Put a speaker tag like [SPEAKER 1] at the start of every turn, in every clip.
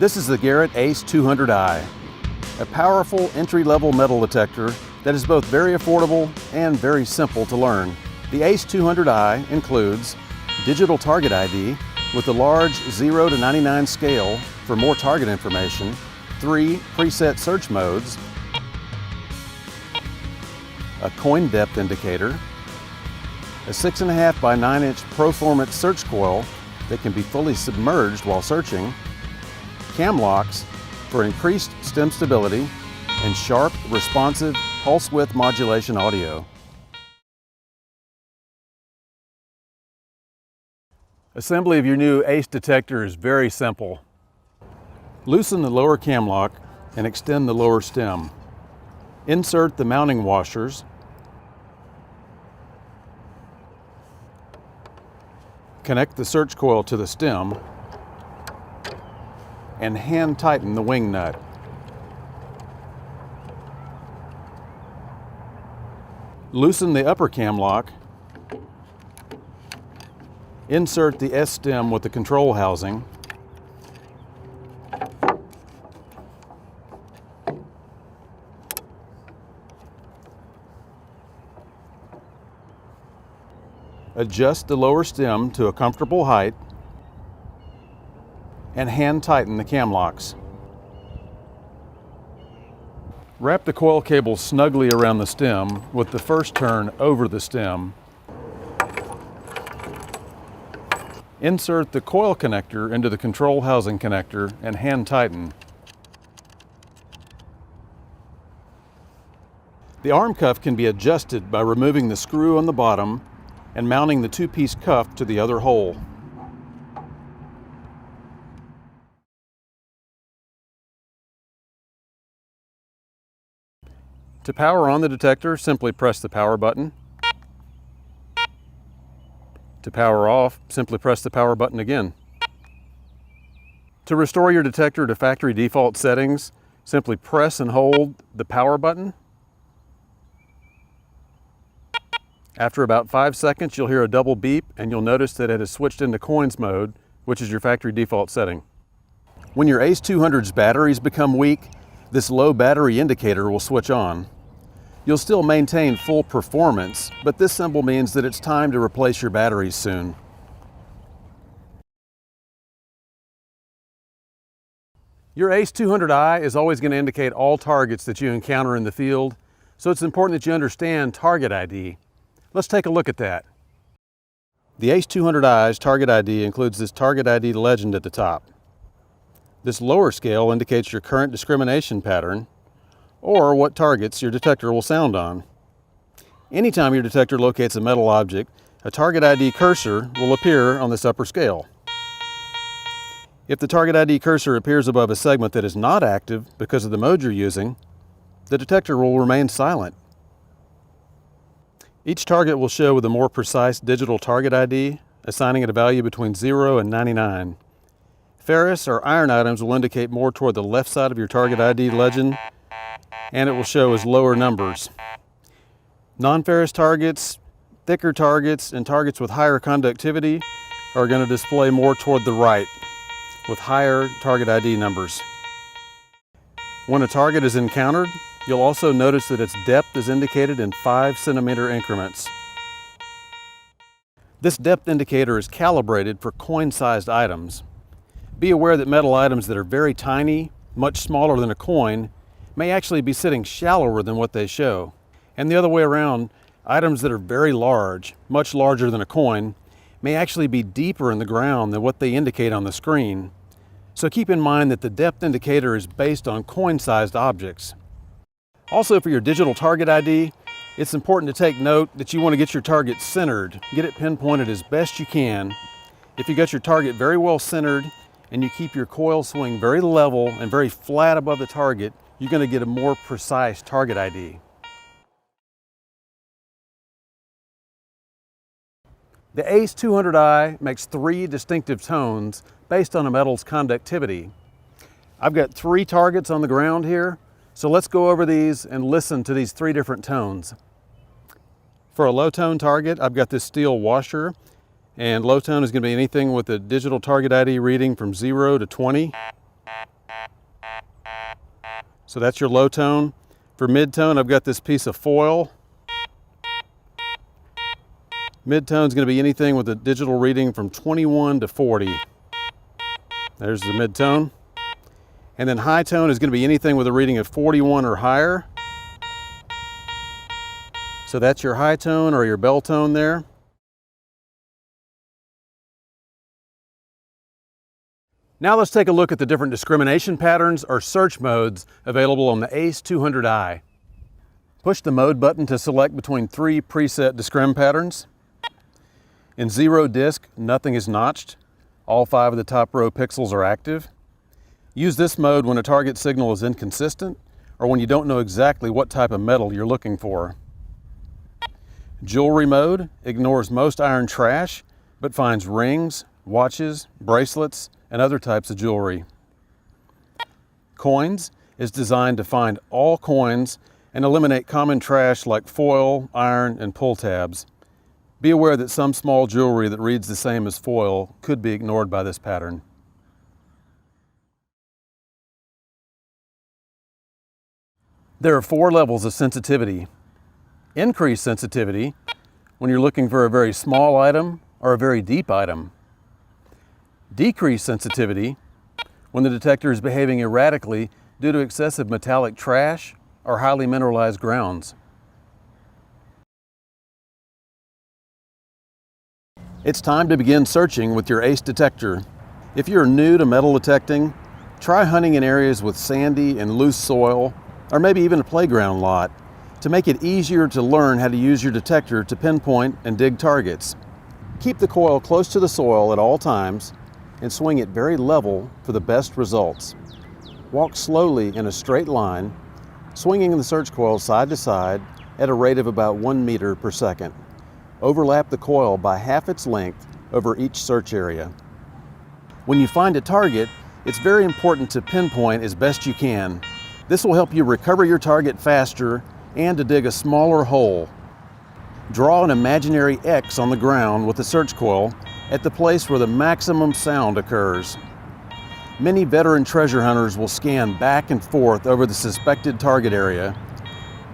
[SPEAKER 1] This is the Garrett ACE 200i, a powerful entry-level metal detector that is both very affordable and very simple to learn. The ACE 200i includes digital target ID with the large 0 to 99 scale for more target information, 3 preset search modes, a coin depth indicator, a 6.5 by 9 inch Proformance search coil that can be fully submerged while searching, cam locks for increased stem stability, and sharp, responsive pulse width modulation audio. Assembly of your new ACE detector is very simple. Loosen the lower cam lock and extend the lower stem. Insert the mounting washers. Connect the search coil to the stem and hand tighten the wing nut. Loosen the upper cam lock. Insert the S stem with the control housing. Adjust the lower stem to a comfortable height and hand tighten the cam locks. Wrap the coil cable snugly around the stem with the first turn over the stem. Insert the coil connector into the control housing connector and hand tighten. The arm cuff can be adjusted by removing the screw on the bottom and mounting the two-piece cuff to the other hole. To power on the detector, simply press the power button. To power off, simply press the power button again. To restore your detector to factory default settings, simply press and hold the power button. After about 5 seconds, you'll hear a double beep and you'll notice that it has switched into coins mode, which is your factory default setting. When your ACE 200's batteries become weak, this low battery indicator will switch on. You'll still maintain full performance, but this symbol means that it's time to replace your batteries soon. Your ACE 200i is always going to indicate all targets that you encounter in the field, so it's important that you understand target ID. Let's take a look at that. The ACE 200i's target ID includes this target ID legend at the top. This lower scale indicates your current discrimination pattern, or what targets your detector will sound on. Anytime your detector locates a metal object, a target ID cursor will appear on this upper scale. If the target ID cursor appears above a segment that is not active because of the mode you're using, the detector will remain silent. Each target will show with a more precise digital target ID, assigning it a value between 0 and 99. Ferrous or iron items will indicate more toward the left side of your target ID legend, and it will show as lower numbers. Non-ferrous targets, thicker targets, and targets with higher conductivity are going to display more toward the right, with higher target ID numbers. When a target is encountered, you'll also notice that its depth is indicated in 5 centimeter increments. This depth indicator is calibrated for coin-sized items. Be aware that metal items that are very tiny, much smaller than a coin, may actually be sitting shallower than what they show. And the other way around, items that are very large, much larger than a coin, may actually be deeper in the ground than what they indicate on the screen. So keep in mind that the depth indicator is based on coin-sized objects. Also, for your digital target ID, it's important to take note that you want to get your target centered, get it pinpointed as best you can. If you got your target very well centered and you keep your coil swing very level and very flat above the target, you're going to get a more precise target ID. The ACE 200i makes 3 distinctive tones based on a metal's conductivity. I've got 3 targets on the ground here, so let's go over these and listen to these 3 different tones. For a low tone target, I've got this steel washer, and low tone is going to be anything with a digital target ID reading from 0 to 20. So that's your low tone. For mid-tone, I've got this piece of foil. Mid-tone is going to be anything with a digital reading from 21 to 40. There's the mid-tone. And then high tone is going to be anything with a reading of 41 or higher. So that's your high tone or your bell tone there. Now let's take a look at the different discrimination patterns or search modes available on the ACE 200i. Push the mode button to select between 3 preset discrim patterns. In zero disc, nothing is notched. All 5 of the top row pixels are active. Use this mode when a target signal is inconsistent or when you don't know exactly what type of metal you're looking for. Jewelry mode ignores most iron trash but finds rings, watches, bracelets, and other types of jewelry. Coins is designed to find all coins and eliminate common trash like foil, iron, and pull tabs. Be aware that some small jewelry that reads the same as foil could be ignored by this pattern. There are 4 levels of sensitivity. Increased sensitivity when you're looking for a very small item or a very deep item. Decreased sensitivity when the detector is behaving erratically due to excessive metallic trash or highly mineralized grounds. It's time to begin searching with your ACE detector. If you're new to metal detecting, try hunting in areas with sandy and loose soil, or maybe even a playground lot, to make it easier to learn how to use your detector to pinpoint and dig targets. Keep the coil close to the soil at all times and swing it very level for the best results. Walk slowly in a straight line, swinging the search coil side to side at a rate of about 1 meter per second. Overlap the coil by half its length over each search area. When you find a target, it's very important to pinpoint as best you can. This will help you recover your target faster and to dig a smaller hole. Draw an imaginary X on the ground with the search coil at the place where the maximum sound occurs. Many veteran treasure hunters will scan back and forth over the suspected target area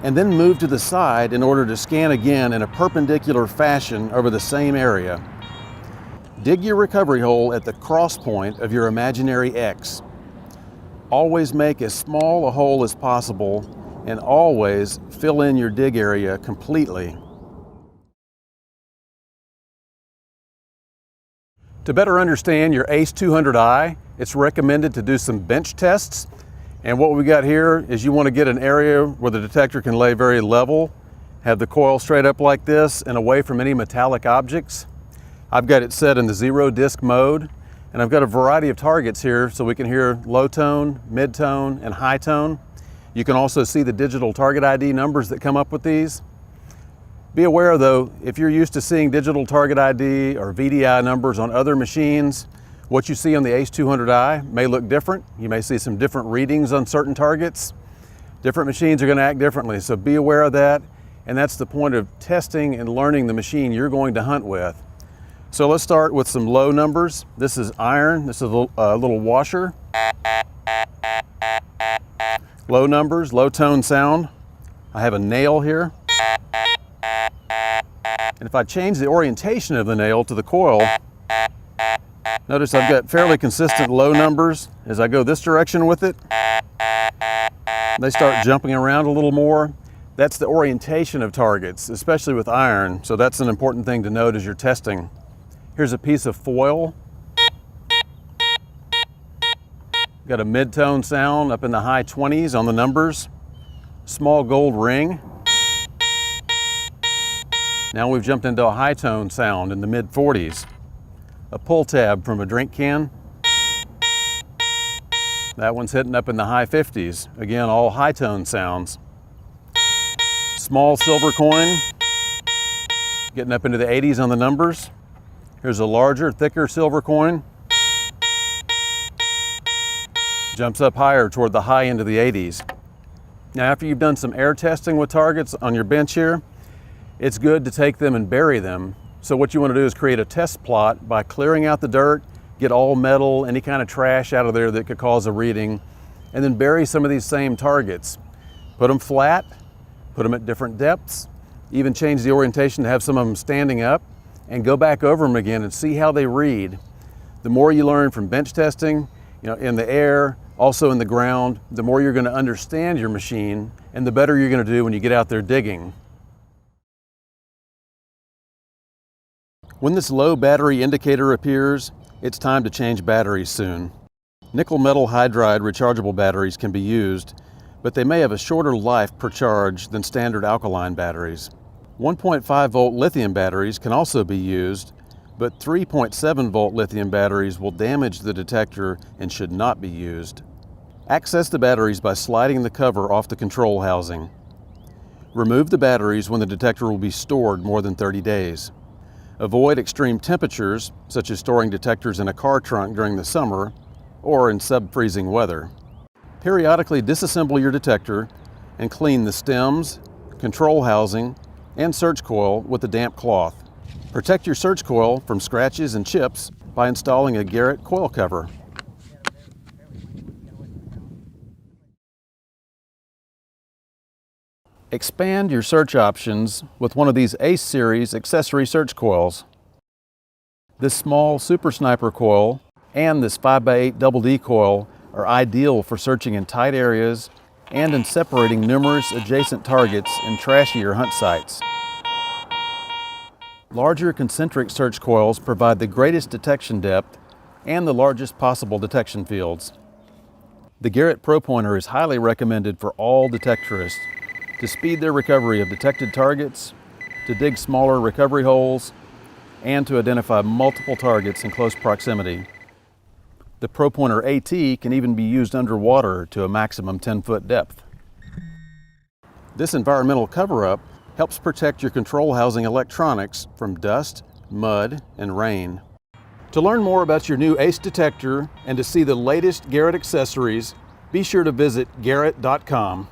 [SPEAKER 1] and then move to the side in order to scan again in a perpendicular fashion over the same area. Dig your recovery hole at the cross point of your imaginary X. Always make as small a hole as possible and always fill in your dig area completely. To better understand your ACE 200i, it's recommended to do some bench tests. And what we got here is you want to get an area where the detector can lay very level, have the coil straight up like this and away from any metallic objects. I've got it set in the zero disc mode, and I've got a variety of targets here so we can hear low tone, mid tone, and high tone. You can also see the digital target ID numbers that come up with these. Be aware though, if you're used to seeing digital target ID or VDI numbers on other machines, what you see on the ACE 200i may look different. You may see some different readings on certain targets. Different machines are going to act differently, so be aware of that. And that's the point of testing and learning the machine you're going to hunt with. So let's start with some low numbers. This is iron. This is a little washer. Low numbers, low tone sound. I have a nail here. And if I change the orientation of the nail to the coil, notice I've got fairly consistent low numbers. As I go this direction with it, they start jumping around a little more. That's the orientation of targets, especially with iron. So that's an important thing to note as you're testing. Here's a piece of foil. Got a mid-tone sound up in the high 20s on the numbers. Small gold ring. Now we've jumped into a high tone sound in the mid 40s. A pull tab from a drink can. That one's hitting up in the high 50s. Again, all high tone sounds. Small silver coin, getting up into the 80s on the numbers. Here's a larger, thicker silver coin. Jumps up higher toward the high end of the 80s. Now after you've done some air testing with targets on your bench here, it's good to take them and bury them. So what you want to do is create a test plot by clearing out the dirt, get all metal, any kind of trash out of there that could cause a reading, and then bury some of these same targets. Put them flat, put them at different depths, even change the orientation to have some of them standing up, and go back over them again and see how they read. The more you learn from bench testing, in the air, also in the ground, the more you're going to understand your machine and the better you're going to do when you get out there digging. When this low battery indicator appears, it's time to change batteries soon. Nickel metal hydride rechargeable batteries can be used, but they may have a shorter life per charge than standard alkaline batteries. 1.5 volt lithium batteries can also be used, but 3.7 volt lithium batteries will damage the detector and should not be used. Access the batteries by sliding the cover off the control housing. Remove the batteries when the detector will be stored more than 30 days. Avoid extreme temperatures, such as storing detectors in a car trunk during the summer or in sub-freezing weather. Periodically disassemble your detector and clean the stems, control housing, and search coil with a damp cloth. Protect your search coil from scratches and chips by installing a Garrett coil cover. Expand your search options with one of these Ace Series accessory search coils. This small Super Sniper coil and this 5x8 Double D coil are ideal for searching in tight areas and in separating numerous adjacent targets in trashier hunt sites. Larger concentric search coils provide the greatest detection depth and the largest possible detection fields. The Garrett Pro Pointer is highly recommended for all detectorists to speed their recovery of detected targets, to dig smaller recovery holes, and to identify multiple targets in close proximity. The Pro Pointer AT can even be used underwater to a maximum 10-foot depth. This environmental cover-up helps protect your control housing electronics from dust, mud, and rain. To learn more about your new ACE detector and to see the latest Garrett accessories, be sure to visit garrett.com.